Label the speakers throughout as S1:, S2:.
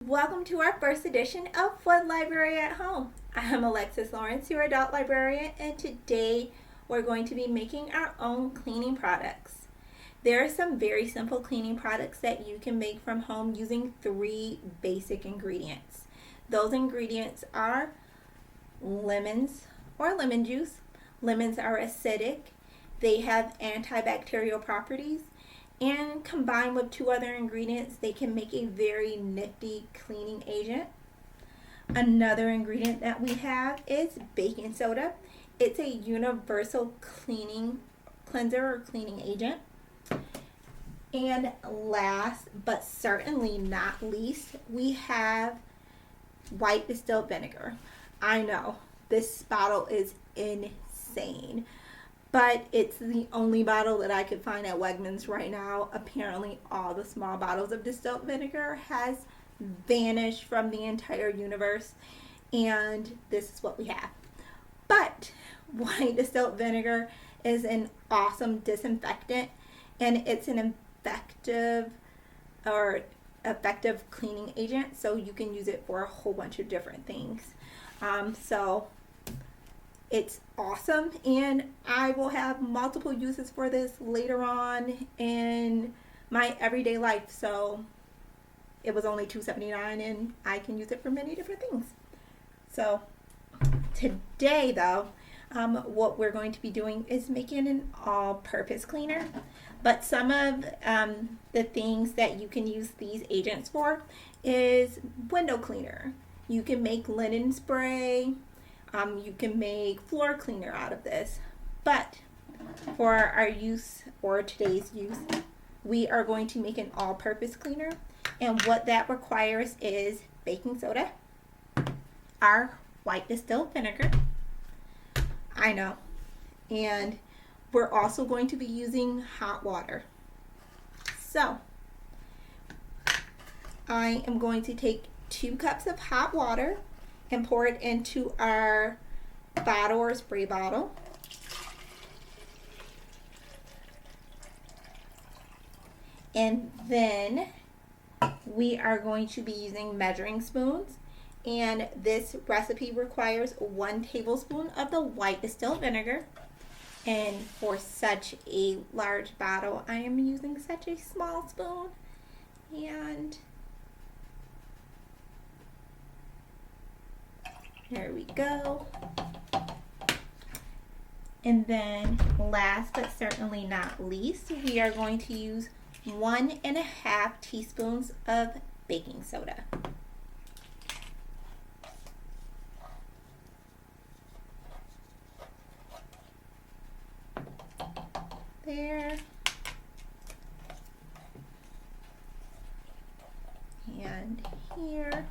S1: Welcome to our first edition of What Library at Home. I'm Alexis Lawrence, your adult librarian, and today we're going to be making our own cleaning products. There are some very simple cleaning products that you can make from home using 3 basic ingredients. Those ingredients are lemons or lemon juice. Lemons are acidic, they have antibacterial properties, and combined with 2 other ingredients, they can make a very nifty cleaning agent. Another ingredient that we have is baking soda. It's a universal cleanser or cleaning agent. And last but certainly not least, we have white distilled vinegar. I know, this bottle is insane, but it's the only bottle that I could find at Wegmans right now. Apparently all the small bottles of distilled vinegar has vanished from the entire universe, and this is what we have. But white distilled vinegar is an awesome disinfectant, and it's an effective cleaning agent, so you can use it for a whole bunch of different things. So it's awesome, and I will have multiple uses for this later on in my everyday life. So it was only $2.79 and I can use it for many different things. So today though, what we're going to be doing is making an all-purpose cleaner. But some of the things that you can use these agents for is window cleaner. You can make linen spray. You can make floor cleaner out of this. But for our use, or today's use, we are going to make an all-purpose cleaner. And what that requires is baking soda, our white distilled vinegar, I know, and we're also going to be using hot water. So I am going to take 2 cups of hot water and pour it into our bottle or spray bottle. And then we are going to be using measuring spoons, and this recipe requires 1 tablespoon of the white distilled vinegar. And for such a large bottle, I am using such a small spoon. And there we go. And then last but certainly not least, we are going to use 1.5 teaspoons of baking soda. There. And here.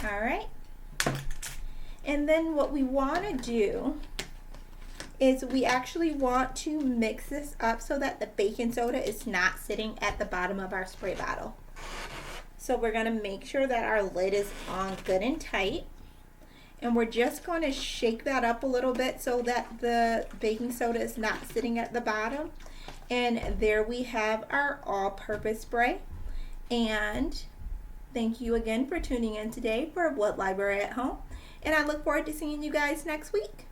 S1: All right. And then what we want to do is we actually want to mix this up so that the baking soda is not sitting at the bottom of our spray bottle. So we're going to make sure that our lid is on good and tight. And we're just going to shake that up a little bit so that the baking soda is not sitting at the bottom. And there we have our all-purpose spray. And thank you again for tuning in today for What Library at Home. And I look forward to seeing you guys next week.